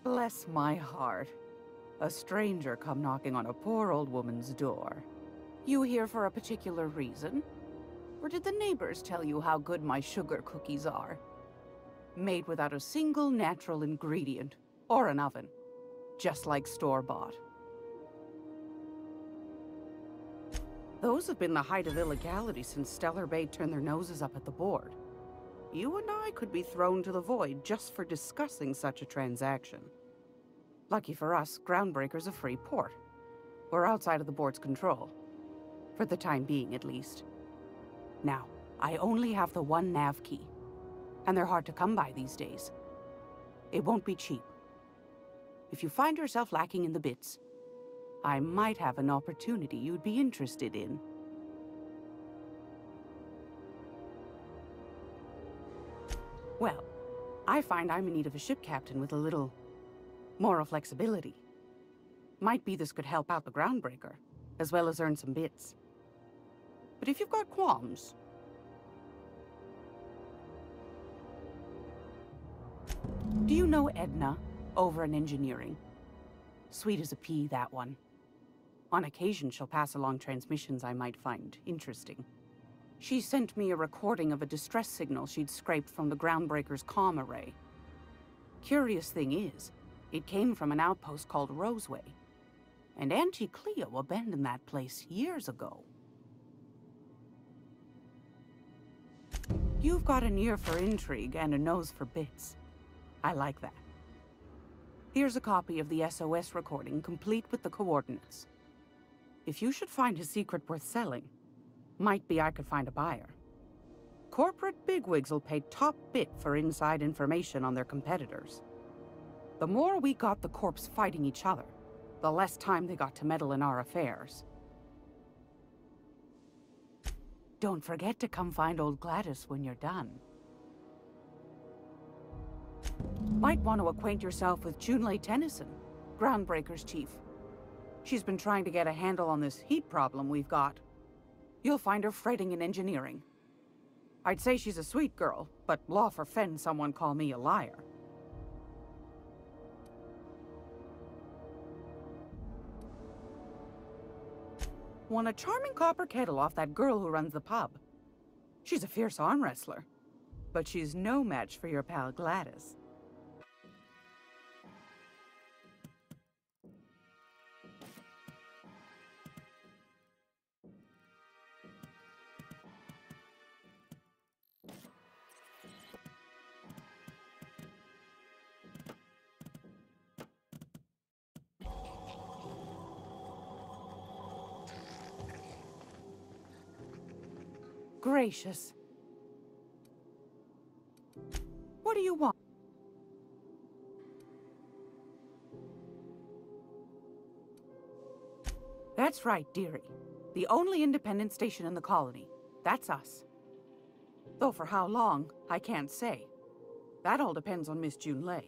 Bless my heart. A stranger come knocking on a poor old woman's door. You here for a particular reason? Or did the neighbors tell you how good my sugar cookies are? Made without a single natural ingredient, or an oven. Just like store-bought. Those have been the height of illegality since Stellar Bay turned their noses up at the board. You and I could be thrown to the void just for discussing such a transaction. Lucky for us, Groundbreaker's a free port. We're outside of the board's control. For the time being, at least. Now, I only have the one nav key. And they're hard to come by these days. It won't be cheap. If you find yourself lacking in the bits, I might have an opportunity you'd be interested in. Well, I find I'm in need of a ship captain with a little moral flexibility. Might be this could help out the Groundbreaker, as well as earn some bits. But if you've got qualms... Do you know Edna, over in engineering? Sweet as a pea, that one. On occasion, she'll pass along transmissions I might find interesting. She sent me a recording of a distress signal she'd scraped from the Groundbreaker's comm array. Curious thing is, it came from an outpost called Roseway. And Auntie Cleo abandoned that place years ago. You've got an ear for intrigue and a nose for bits. I like that. Here's a copy of the SOS recording, complete with the coordinates. If you should find a secret worth selling, might be I could find a buyer. Corporate bigwigs will pay top bit for inside information on their competitors. The more we got the corps fighting each other, the less time they got to meddle in our affairs. Don't forget to come find old Gladys when you're done. Might want to acquaint yourself with Junlei Tennyson, Groundbreaker's chief. She's been trying to get a handle on this heat problem we've got. You'll find her fretting in engineering. I'd say she's a sweet girl, but law forfend someone call me a liar. Won a charming copper kettle off that girl who runs the pub. She's a fierce arm wrestler, but she's no match for your pal Gladys. Gracious. What do you want? That's right, dearie. The only independent station in the colony. That's us. Though for how long, I can't say. That all depends on Miss Junlei.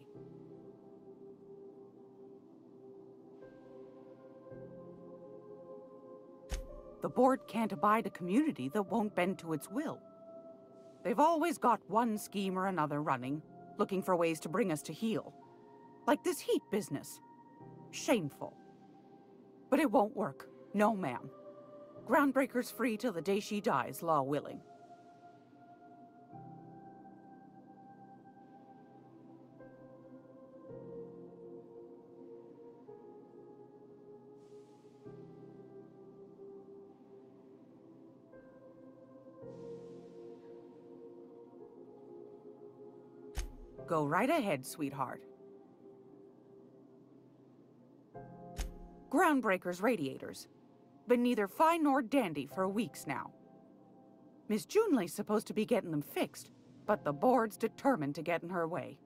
The board can't abide a community that won't bend to its will. They've always got one scheme or another running, looking for ways to bring us to heel. Like this heat business. Shameful. But it won't work. No, ma'am. Groundbreaker's free till the day she dies, law willing. Go right ahead, sweetheart. Groundbreaker's radiators. Been neither fine nor dandy for weeks now. Miss Junlei's supposed to be getting them fixed, but the board's determined to get in her way.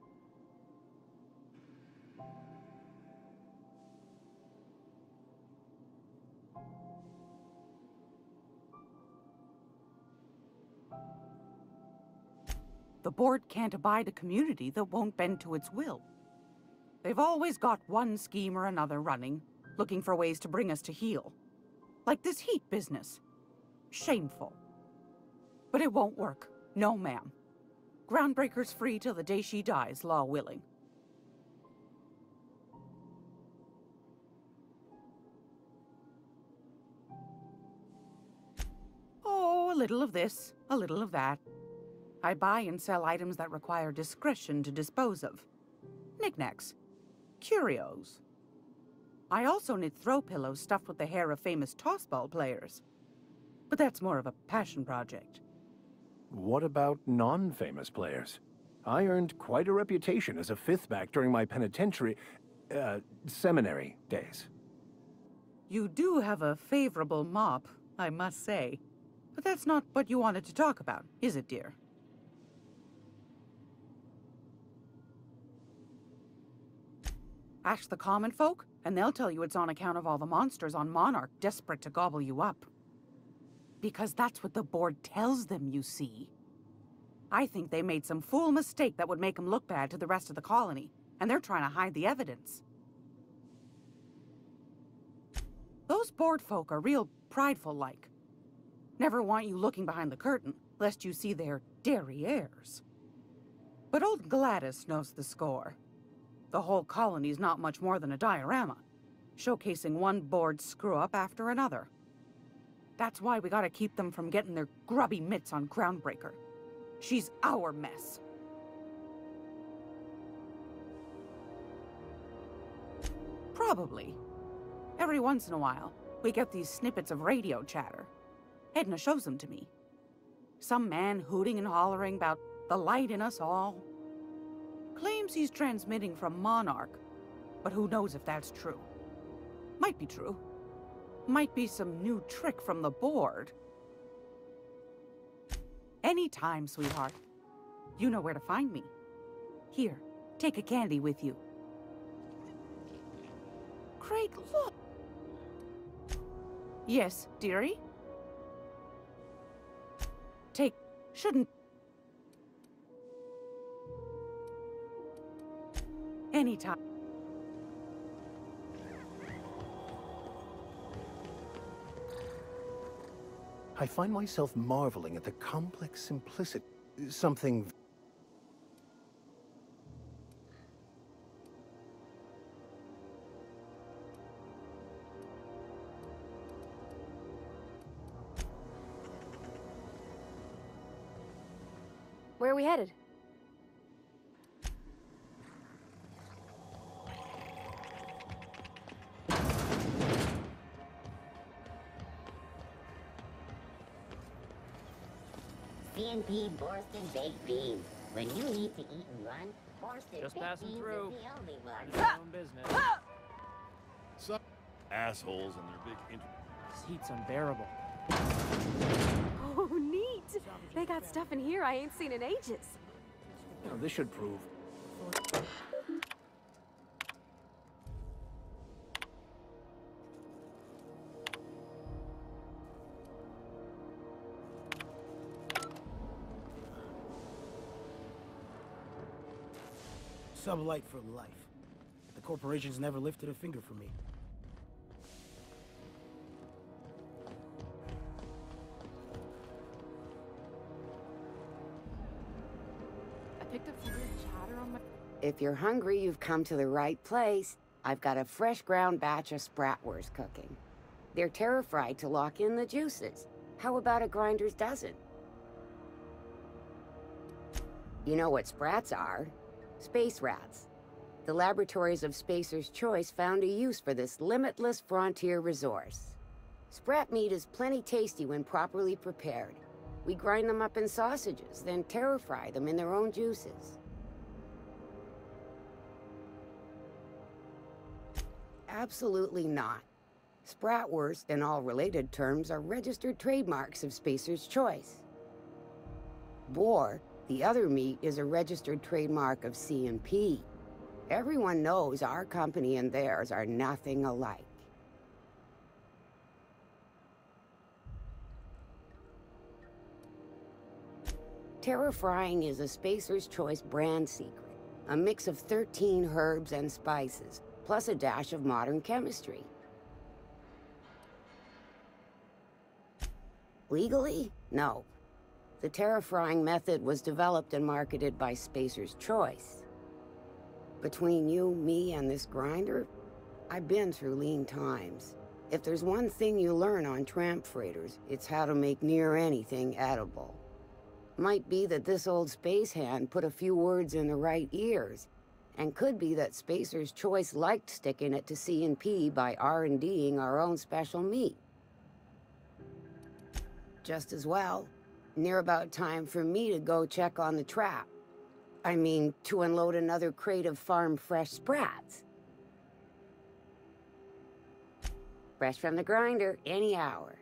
The board can't abide a community that won't bend to its will. They've always got one scheme or another running, looking for ways to bring us to heel. Like this heat business. Shameful. But it won't work. No, ma'am. Groundbreaker's free till the day she dies, law willing. Oh, a little of this, a little of that. I buy and sell items that require discretion to dispose of. Knickknacks. Curios. I also knit throw pillows stuffed with the hair of famous tossball players. But that's more of a passion project. What about non-famous players? I earned quite a reputation as a fifth-back during my seminary days. You do have a favorable mop, I must say. But that's not what you wanted to talk about, is it, dear? Ask the common folk, and they'll tell you it's on account of all the monsters on Monarch desperate to gobble you up. Because that's what the board tells them, you see. I think they made some fool mistake that would make them look bad to the rest of the colony, and they're trying to hide the evidence. Those board folk are real prideful-like. Never want you looking behind the curtain, lest you see their derrieres. But old Gladys knows the score. The whole colony's not much more than a diorama, showcasing one board screw-up after another. That's why we gotta keep them from getting their grubby mitts on Groundbreaker. She's our mess. Probably. Every once in a while, we get these snippets of radio chatter. Edna shows them to me. Some man hooting and hollering about the light in us all. Claims he's transmitting from Monarch, but who knows if that's true. Might be true. Might be some new trick from the board. Anytime, sweetheart. You know where to find me. Here, take a candy with you. Craig, look! Yes, dearie? Shouldn't... Anytime. I find myself marveling at the complex simplicity... something... Where are we headed? C&P Borsted Baked Beans. When you need to eat and run, Borsted Just Baked passing Beans through. is the only one. Mind your own business. Some assholes and their big This heat's unbearable. Oh, neat! They got stuff in here I ain't seen in ages. Now, this should prove... Sublight for life. The corporations never lifted a finger for me. I picked up some weird chatter on my... If you're hungry, you've come to the right place. I've got a fresh ground batch of Spratwurst cooking. They're terra-fried to lock in the juices. How about a grinder's dozen? You know what sprats are? Space rats. The laboratories of Spacer's Choice found a use for this limitless frontier resource. Sprat meat is plenty tasty when properly prepared. We grind them up in sausages, then terra-fry them in their own juices. Absolutely not. Spratwurst and all related terms are registered trademarks of Spacer's Choice. Boar, the other meat, is a registered trademark of C&P. Everyone knows our company and theirs are nothing alike. Terra-frying is a Spacer's Choice brand secret. A mix of 13 herbs and spices, plus a dash of modern chemistry. Legally? No. The terra-frying method was developed and marketed by Spacer's Choice. Between you, me, and this grinder, I've been through lean times. If there's one thing you learn on tramp freighters, it's how to make near anything edible. Might be that this old space hand put a few words in the right ears, and could be that Spacer's Choice liked sticking it to C&P by R&D'ing our own special meat. Just as well, near about time for me to go check on the trap. I mean, to unload another crate of farm-fresh sprats. Fresh from the grinder, any hour.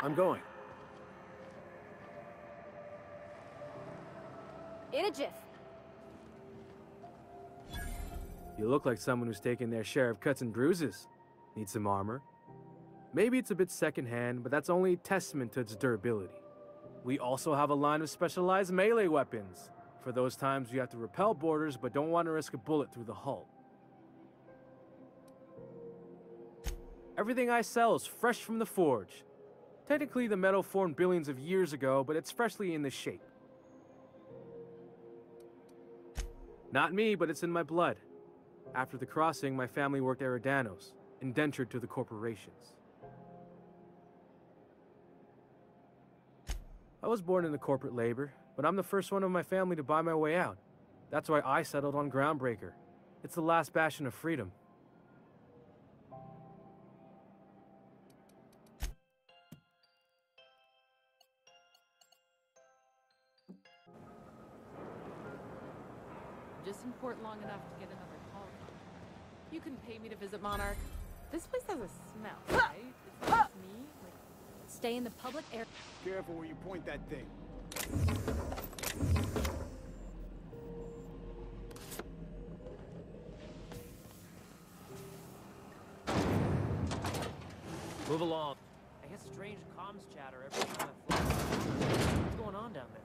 I'm going. In a jiff. You look like someone who's taken their share of cuts and bruises. Need some armor? Maybe it's a bit secondhand, but that's only a testament to its durability. We also have a line of specialized melee weapons, for those times you have to repel boarders but don't want to risk a bullet through the hull. Everything I sell is fresh from the forge. Technically, the metal formed billions of years ago, but it's freshly in this shape. Not me, but it's in my blood. After the crossing, my family worked Eridanos, indentured to the corporations. I was born into corporate labor, but I'm the first one of my family to buy my way out. That's why I settled on Groundbreaker. It's the last bastion of freedom. Just in port long enough to get another call. You can pay me to visit Monarch. This place has a smell, right? It's not just me. Like, Stay in the public air. Careful where you point that thing. Move along. I hear strange comms chatter every time I fly. What's going on down there?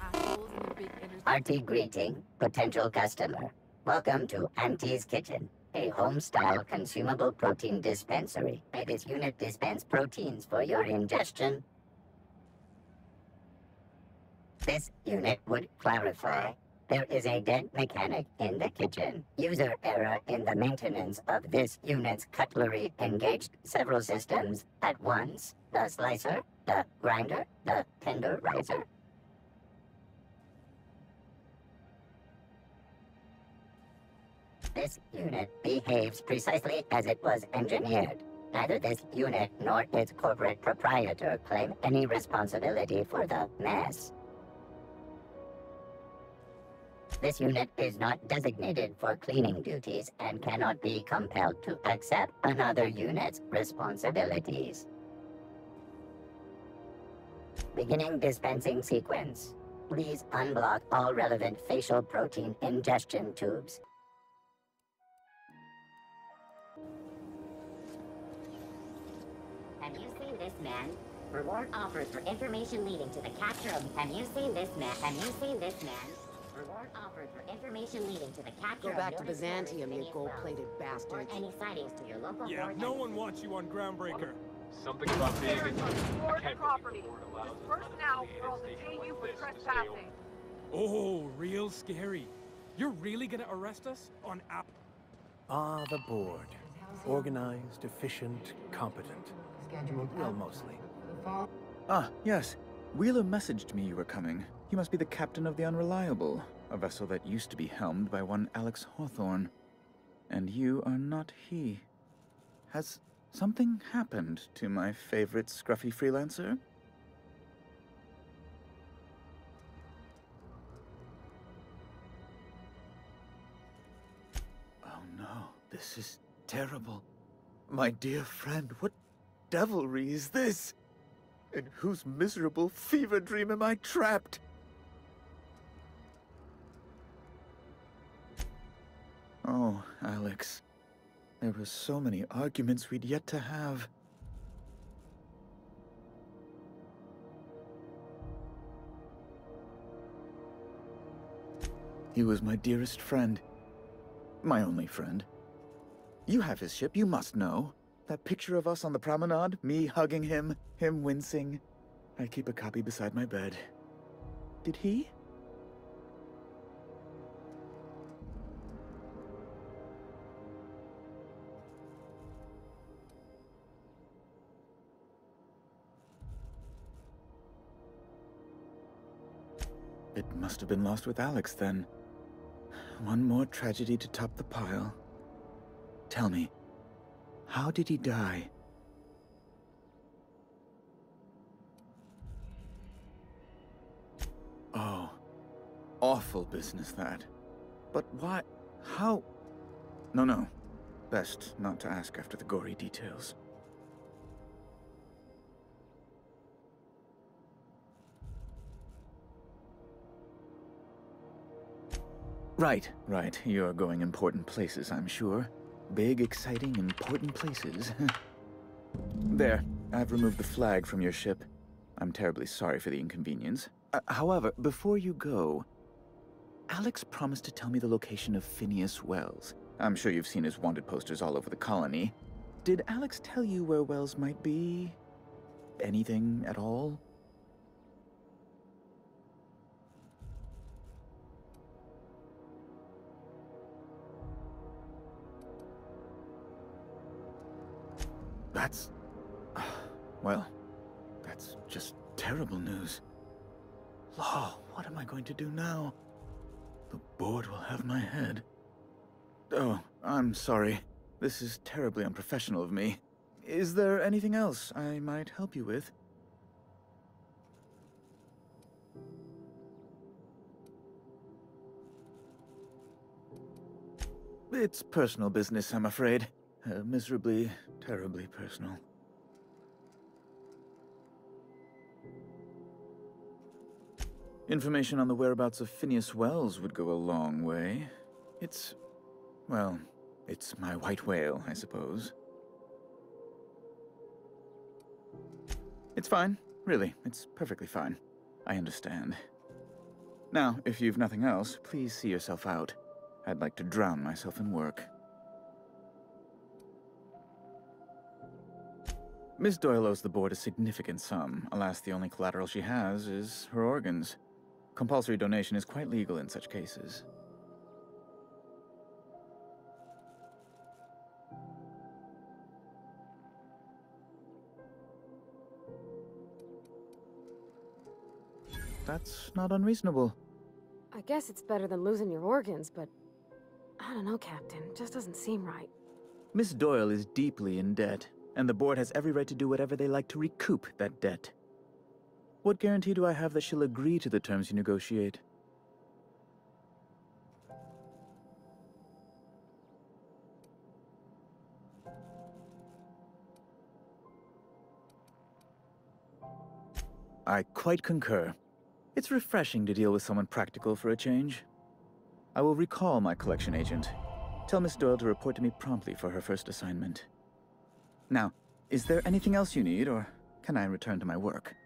assholes and their big energy. RT greeting, potential customer. Welcome to Auntie's Kitchen, a home-style consumable protein dispensary. May this unit dispense proteins for your ingestion. This unit would clarify. There is a dead mechanic in the kitchen. User error in the maintenance of this unit's cutlery engaged several systems at once. The slicer, the grinder, the tenderizer. This unit behaves precisely as it was engineered. Neither this unit nor its corporate proprietor claim any responsibility for the mess. This unit is not designated for cleaning duties and cannot be compelled to accept another unit's responsibilities. Beginning dispensing sequence. Please unblock all relevant facial protein ingestion tubes. Have you seen this man? Reward offers for information leading to the capture of... Have you seen this man? Have you seen this man? Reward offers for information leading to the capture Go of... back to noticed Byzantium, you Meridian gold-plated Road. bastards. Report any sightings to your local Yeah, board no and- one wants you on Groundbreaker. Something about being in Board property. Disperse now or I'll detain you for trespassing. Oh, real scary. You're really gonna arrest us on our... Ah, the board. Organized, efficient, competent. Well, mostly. Ah, yes. Wheeler messaged me you were coming. You must be the captain of the Unreliable, a vessel that used to be helmed by one Alex Hawthorne. And you are not he. Has something happened to my favorite scruffy freelancer? Oh no, this is terrible. My dear friend, what devilry is this? In whose miserable fever dream am I trapped? Oh, Alex. There were so many arguments we'd yet to have. He was my dearest friend. My only friend. You have his ship, you must know. That picture of us on the promenade, me hugging him, him wincing. I keep a copy beside my bed. Did he? It must have been lost with Alex, then. One more tragedy to top the pile. Tell me, how did he die? Oh, awful business, that. But why? How? No. Best not to ask after the gory details. Right. You're going important places, I'm sure. Big, exciting, important places. There, I've removed the flag from your ship. I'm terribly sorry for the inconvenience. However, before you go, Alex promised to tell me the location of Phineas Wells. I'm sure you've seen his wanted posters all over the colony. Did Alex tell you where Wells might be? Anything at all? That's... well, that's just terrible news. Law, what am I going to do now? The board will have my head. Oh, I'm sorry. This is terribly unprofessional of me. Is there anything else I might help you with? It's personal business, I'm afraid. Miserably, terribly personal. Information on the whereabouts of Phineas Wells would go a long way. Well, it's my white whale, I suppose. It's fine. Really, it's perfectly fine. I understand. Now, if you've nothing else, please see yourself out. I'd like to drown myself in work. Miss Doyle owes the board a significant sum. Alas, the only collateral she has is her organs. Compulsory donation is quite legal in such cases. That's not unreasonable. I guess it's better than losing your organs, but I don't know, Captain. It just doesn't seem right. Miss Doyle is deeply in debt, and the board has every right to do whatever they like to recoup that debt. What guarantee do I have that she'll agree to the terms you negotiate? I quite concur. It's refreshing to deal with someone practical for a change. I will recall my collection agent. Tell Miss Doyle to report to me promptly for her first assignment. Now, is there anything else you need, or can I return to my work?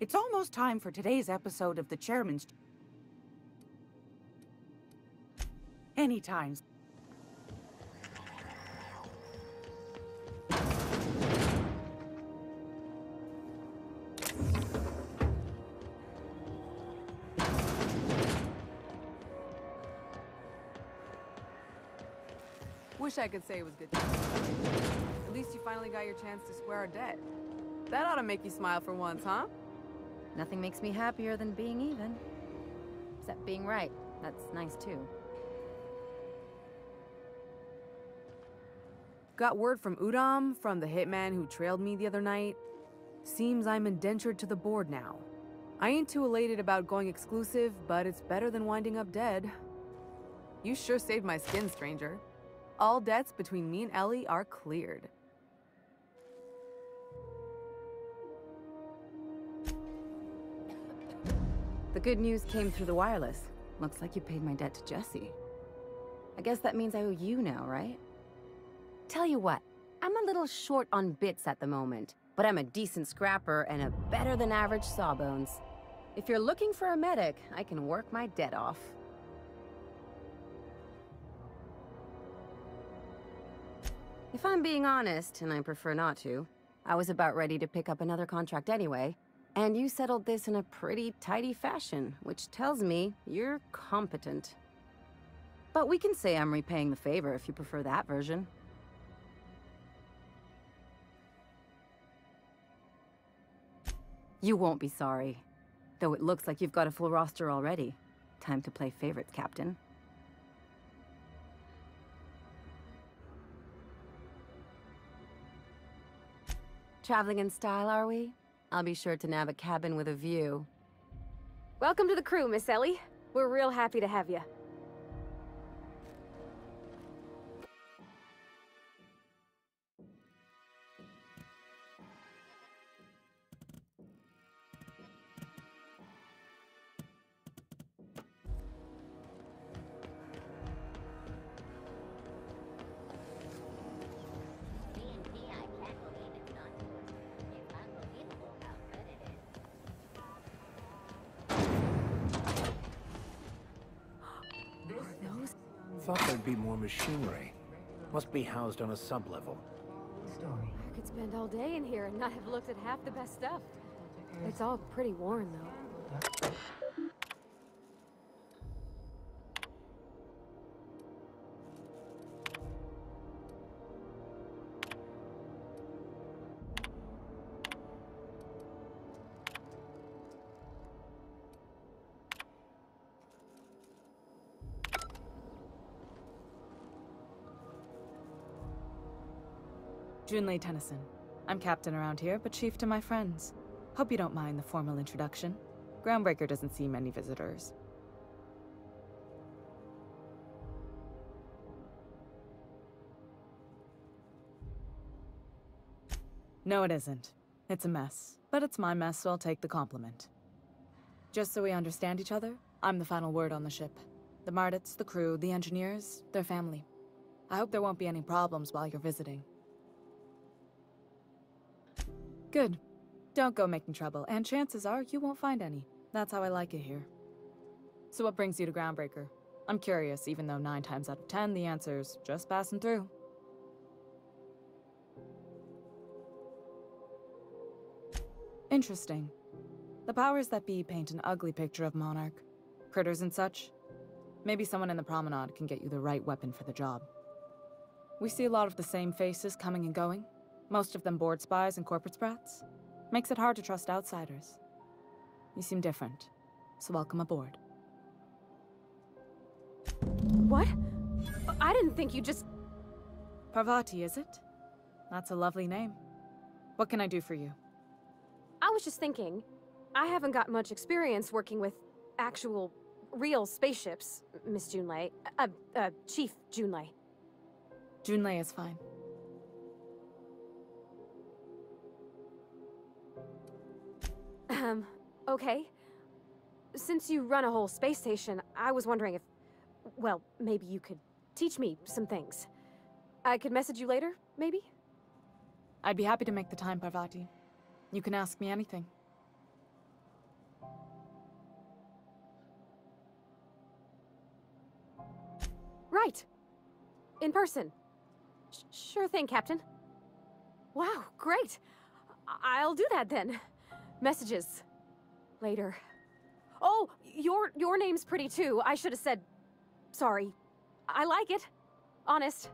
It's almost time for today's episode of the Chairman's... Anytime. Wish I could say it was good. At least you finally got your chance to square our debt. That ought to make you smile for once, huh? Nothing makes me happier than being even. Except being right. That's nice too. Got word from Udom, from the hitman who trailed me the other night. Seems I'm indentured to the board now. I ain't too elated about going exclusive, but it's better than winding up dead. You sure saved my skin, stranger. All debts between me and Ellie are cleared. The good news came through the wireless. Looks like you paid my debt to Jesse. I guess that means I owe you now, right? Tell you what, I'm a little short on bits at the moment, but I'm a decent scrapper and a better-than-average sawbones. If you're looking for a medic, I can work my debt off. If I'm being honest, and I prefer not to, I was about ready to pick up another contract anyway, and you settled this in a pretty tidy fashion, which tells me you're competent. But we can say I'm repaying the favor if you prefer that version. You won't be sorry. Though it looks like you've got a full roster already. Time to play favorites, Captain. Traveling in style, are we? I'll be sure to nab a cabin with a view. Welcome to the crew, Miss Ellie. We're real happy to have you. Thought there'd be more machinery. Must be housed on a sublevel. I could spend all day in here and not have looked at half the best stuff. It's all pretty worn, though. Junlei Tennyson. I'm captain around here, but chief to my friends. Hope you don't mind the formal introduction. Groundbreaker doesn't see many visitors. No, it isn't. It's a mess. But it's my mess, so I'll take the compliment. Just so we understand each other, I'm the final word on the ship. The Mardits, the crew, the engineers, their family. I hope there won't be any problems while you're visiting. Good. Don't go making trouble, and chances are you won't find any. That's how I like it here. So what brings you to Groundbreaker? I'm curious, even though 9 times out of 10 the answer's just passing through. Interesting. The powers that be paint an ugly picture of Monarch. Critters and such. Maybe someone in the promenade can get you the right weapon for the job. We see a lot of the same faces coming and going. Most of them board spies and corporate sprats. Makes it hard to trust outsiders. You seem different, so welcome aboard. What? I didn't think you just... Parvati, is it? That's a lovely name. What can I do for you? I was just thinking, I haven't got much experience working with actual, real spaceships, Miss Junlei. Chief Junlei. Junlei is fine. Okay. Since you run a whole space station, I was wondering if... Well, maybe you could teach me some things. I could message you later, maybe? I'd be happy to make the time, Parvati. You can ask me anything. Right. In person. Sure thing, Captain. Wow, great. I'll do that then. Messages. Later. Oh, your name's pretty too. I should have said... Sorry. I like it. Honest.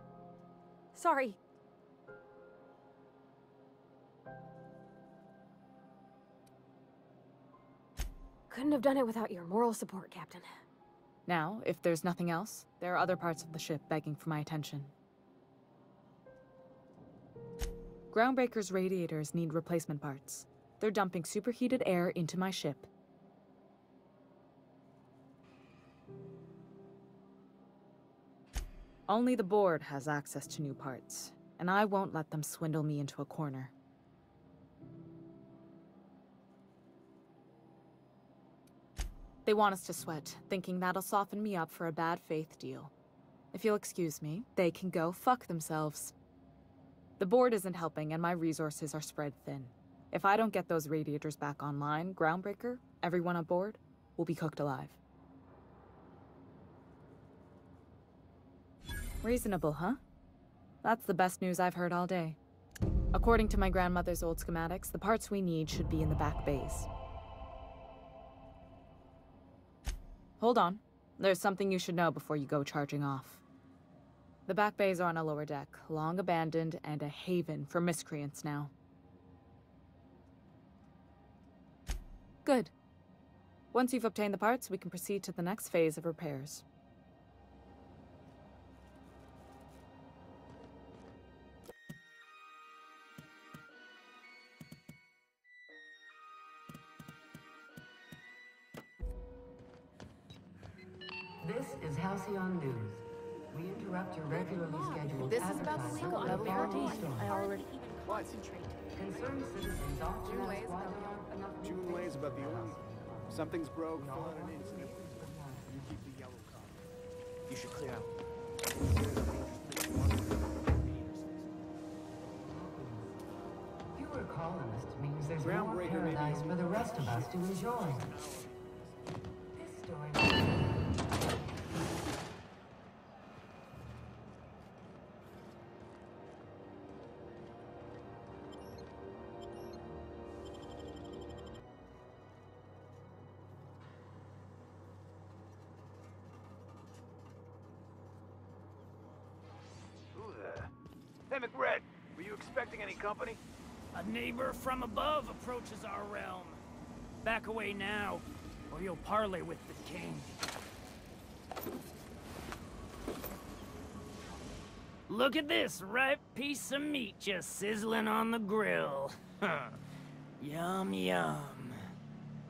Sorry. Couldn't have done it without your moral support, Captain. Now, if there's nothing else, there are other parts of the ship begging for my attention. Groundbreaker's radiators need replacement parts. They're dumping superheated air into my ship. Only the board has access to new parts, and I won't let them swindle me into a corner. They want us to sweat, thinking that'll soften me up for a bad faith deal. If you'll excuse me, they can go fuck themselves. The board isn't helping and my resources are spread thin. If I don't get those radiators back online, Groundbreaker, everyone on board, will be cooked alive. Reasonable, huh? That's the best news I've heard all day. According to my grandmother's old schematics, the parts we need should be in the back bays. Hold on. There's something you should know before you go charging off. The back bays are on a lower deck, long abandoned and a haven for miscreants now. Good. Once you've obtained the parts, we can proceed to the next phase of repairs. This is Halcyon News. We interrupt your regularly scheduled This is about the legal level 14. I already even concentrate. Concerned citizens often ask why there aren't enough June Way's about the only... Something's broke, fill out an incident. You keep the yellow card. You should clear out. Fewer colonists means there's more paradise for the rest of us to enjoy. This story... Hey, McRed, were you expecting any company? A neighbor from above approaches our realm. Back away now, or you'll parley with the king. Look at this ripe piece of meat just sizzling on the grill. Yum, yum.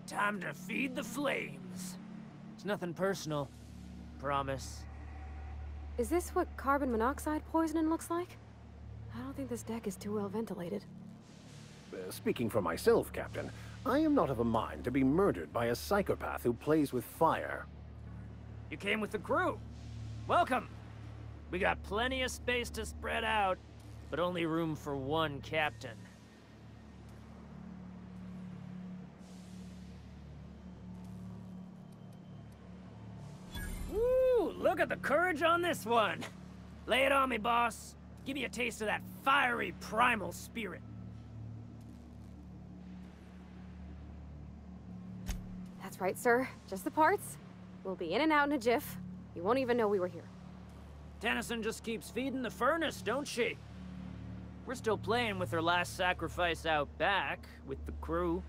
Time to feed the flames. It's nothing personal. Promise. Is this what carbon monoxide poisoning looks like? I don't think this deck is too well ventilated. Speaking for myself, Captain, I am not of a mind to be murdered by a psychopath who plays with fire. You came with the crew. Welcome. We got plenty of space to spread out, but only room for one captain. Woo! Look at the courage on this one. Lay it on me, boss. Give me a taste of that fiery primal spirit. That's right, sir. Just the parts. We'll be in and out in a jiff. You won't even know we were here. Tennyson just keeps feeding the furnace, don't she? We're still playing with her last sacrifice out back, with the crew.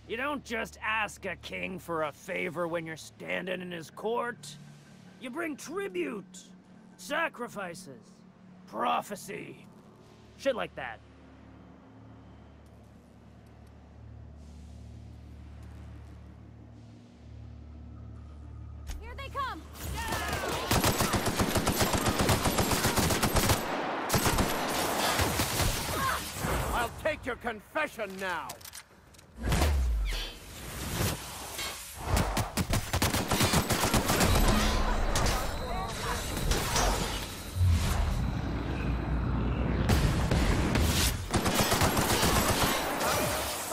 You don't just ask a king for a favor when you're standing in his court. You bring tribute, sacrifices, prophecy, shit like that. Here they come! I'll take your confession now.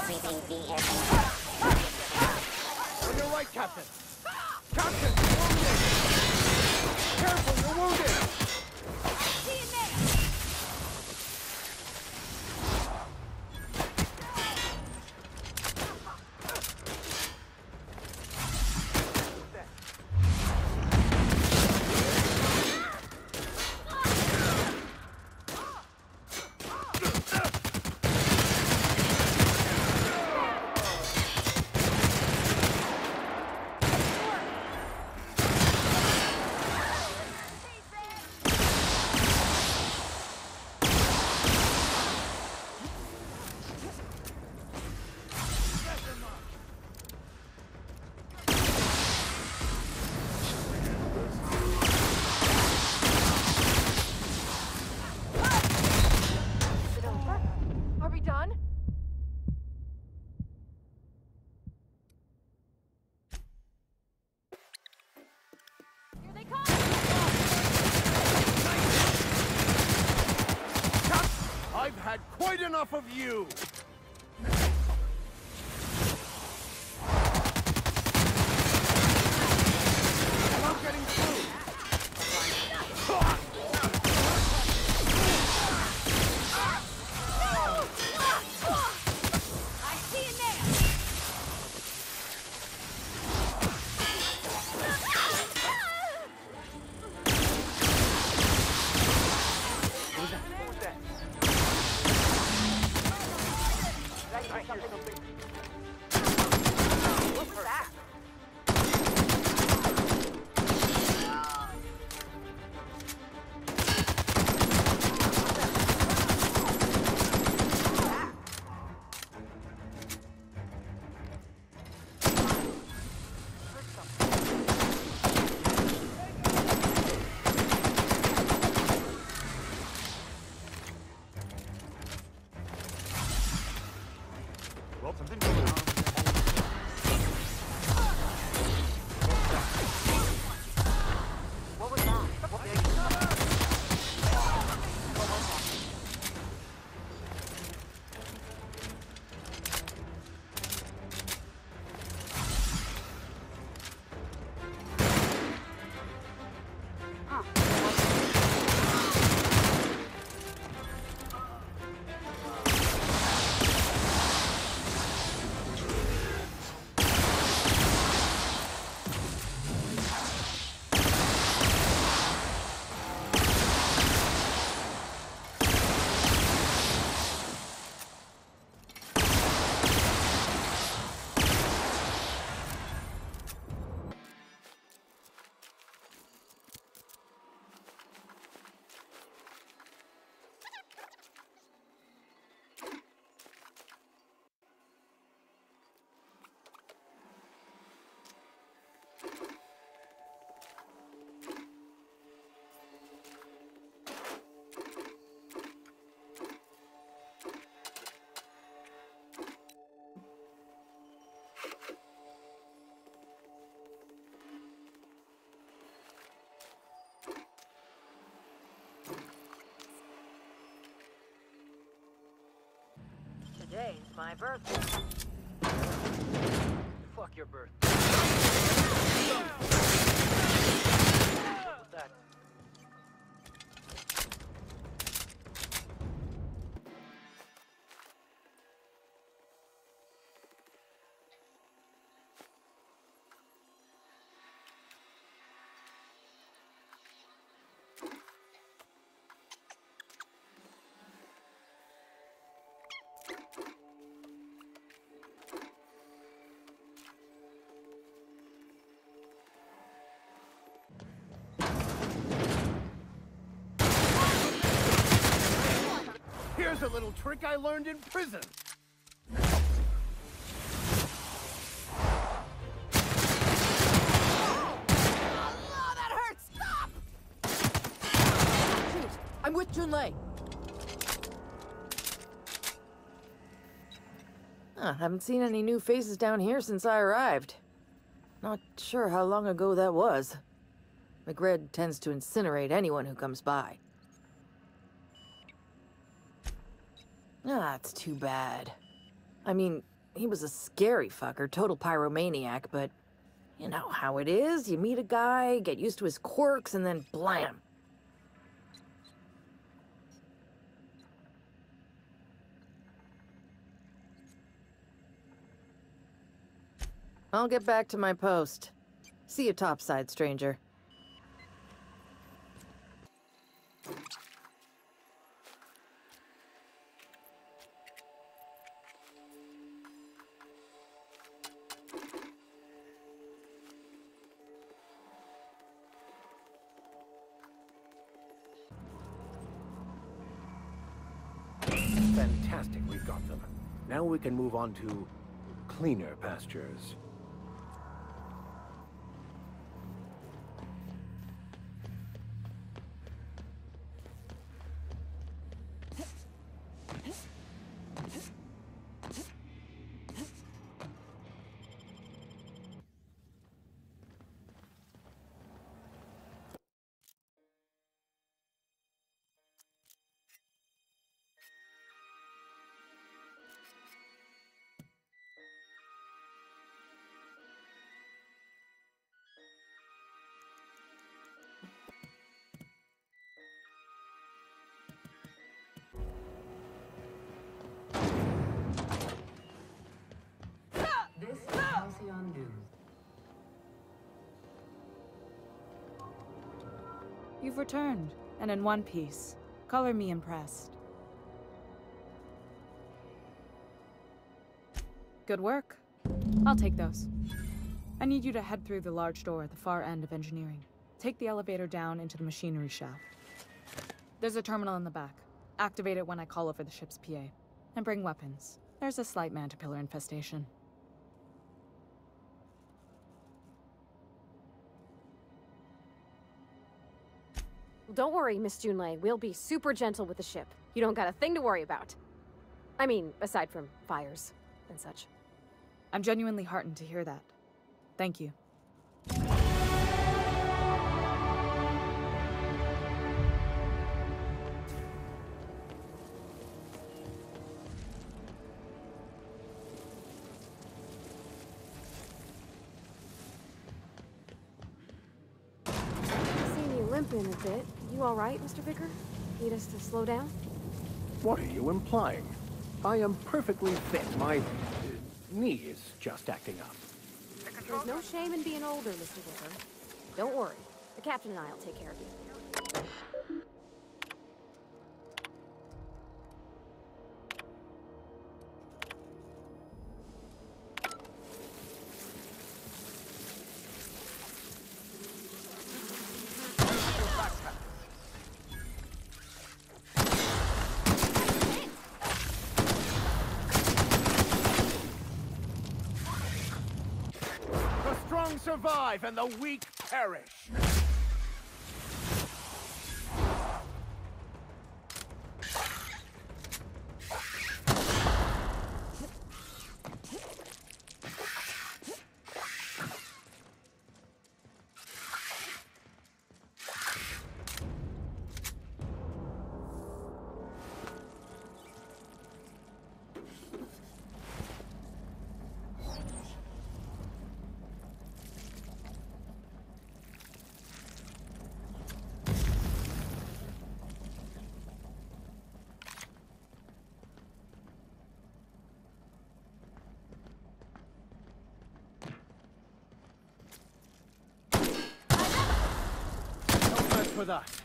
Sweeping the air. On your right, Captain. Captain, you're wounded! Careful, you're wounded! I've had quite enough of you! I'm not getting through! I see you now! What's that? Well, something going on. What was that? Today's my birthday. Fuck your birthday. What's that? Here's a little trick I learned in prison. That hurts! Stop! Shoot! I'm with Junlei. Haven't seen any new faces down here since I arrived. Not sure how long ago that was. McRed tends to incinerate anyone who comes by. It's too bad. I mean, he was a scary fucker, total pyromaniac, but You know how it is. You meet a guy, get used to his quirks, and then blam. I'll get back to my post. See you topside, stranger. Fantastic, we've got them. Now we can move on to cleaner pastures. This is Halcyon News. You've returned, and in one piece. Color me impressed. Good work. I'll take those. I need you to head through the large door at the far end of engineering. Take the elevator down into the machinery shaft. There's a terminal in the back. Activate it when I call over the ship's PA. And bring weapons. There's a slight Mantipillar infestation. Don't worry, Miss Junlei. We'll be super gentle with the ship. You don't got a thing to worry about. I mean, aside from fires and such. I'm genuinely heartened to hear that. Thank you. Seen you limping a bit. You all right, Mr. Vicker? Need us to slow down? What are you implying? I am perfectly fit. My knee is just acting up. There's no shame in being older, Mr. Vicker. Don't worry. The captain and I'll take care of you. Survive and the weak perish. With us.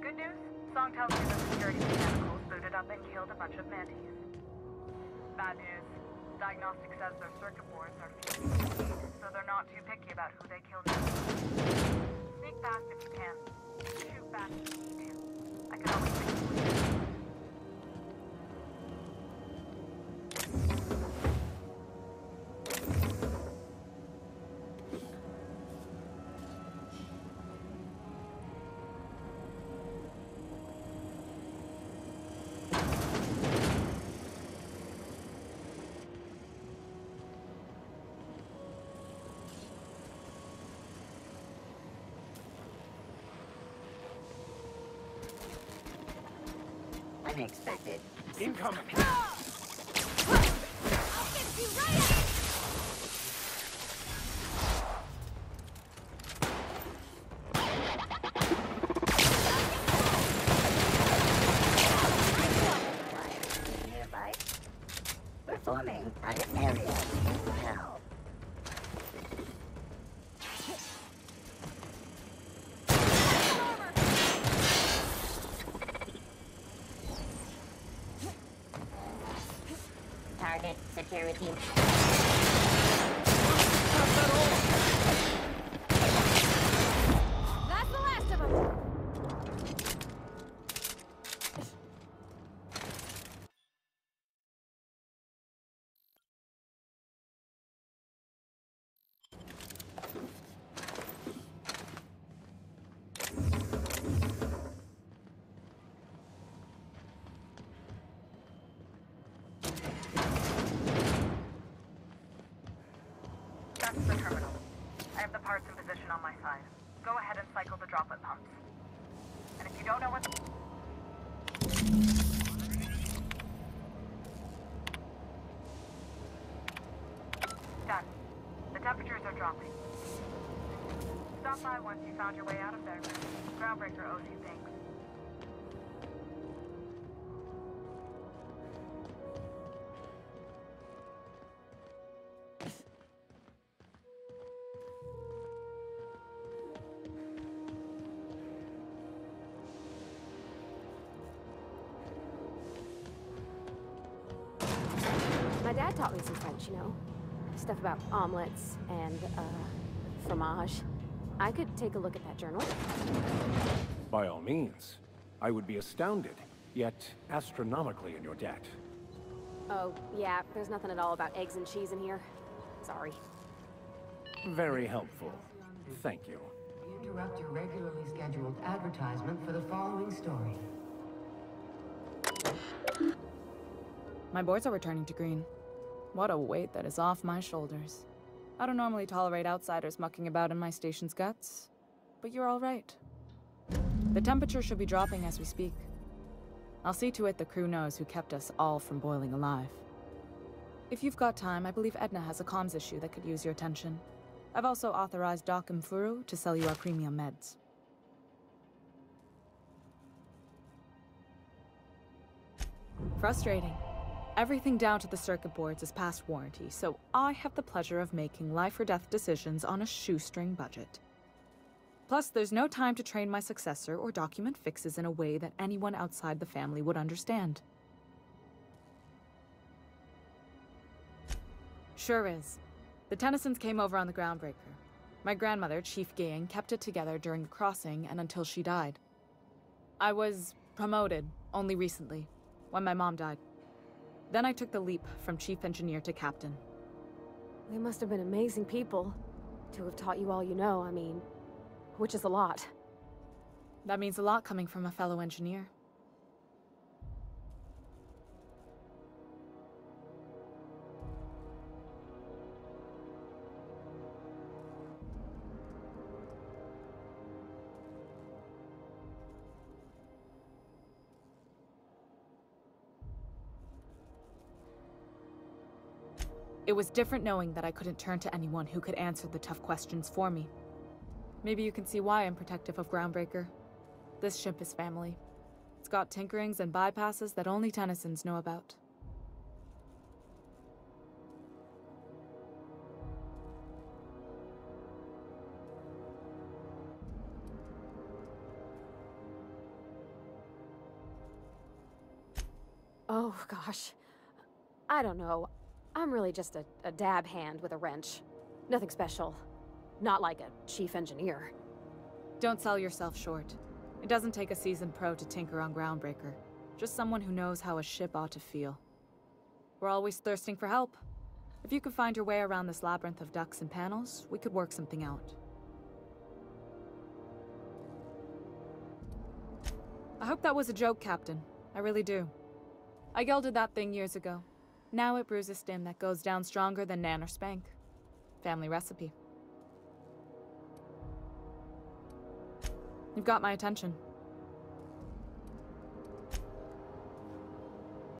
Good news? Song tells me the security mechanicals booted up and killed a bunch of mantis. Bad news. Diagnostic says their circuit boards are fusing with heat, so they're not too picky about who they kill next. Sneak past if you can. Shoot back if you need to. I can always fix it. unexpected. Incoming! Nearby. We're forming an area now. Target security. That's the last of them! That's the terminal. I have the parts in position on my side. Go ahead and cycle the droplet pumps. And if you don't know what... Done. The temperatures are dropping. Stop by once you found your way out of there. Groundbreaker owes you thanks. My dad taught me some French, you know? Stuff about omelets and, fromage. I could take a look at that journal. By all means. I would be astounded, yet astronomically in your debt. Oh, yeah, there's nothing at all about eggs and cheese in here. Sorry. Very helpful. Thank you. We interrupt your regularly scheduled advertisement for the following story. My boards are returning to green. What a weight that is off my shoulders. I don't normally tolerate outsiders mucking about in my station's guts, but you're all right. The temperature should be dropping as we speak. I'll see to it the crew knows who kept us all from boiling alive. If you've got time, I believe Edna has a comms issue that could use your attention. I've also authorized Doc and Furu to sell you our premium meds. Frustrating. Everything down to the circuit boards is past warranty, so I have the pleasure of making life or death decisions on a shoestring budget. Plus, there's no time to train my successor or document fixes in a way that anyone outside the family would understand. Sure is. The Tennysons came over on the Groundbreaker. My grandmother, Chief Gang, kept it together during the crossing and until she died. I was promoted only recently, when my mom died. Then I took the leap from chief engineer to captain. They must have been amazing people to have taught you all you know, I mean, which is a lot. That means a lot coming from a fellow engineer. It was different knowing that I couldn't turn to anyone who could answer the tough questions for me. Maybe you can see why I'm protective of Groundbreaker. This ship is family. It's got tinkerings and bypasses that only Tennysons know about. Oh, gosh. I don't know. I'm really just a dab hand with a wrench. Nothing special. Not like a chief engineer. Don't sell yourself short. It doesn't take a seasoned pro to tinker on Groundbreaker. Just someone who knows how a ship ought to feel. We're always thirsting for help. If you could find your way around this labyrinth of ducts and panels, we could work something out. I hope that was a joke, Captain. I really do. I gelded that thing years ago. Now it brews a stim that goes down stronger than Nan or Spank. Family recipe. You've got my attention.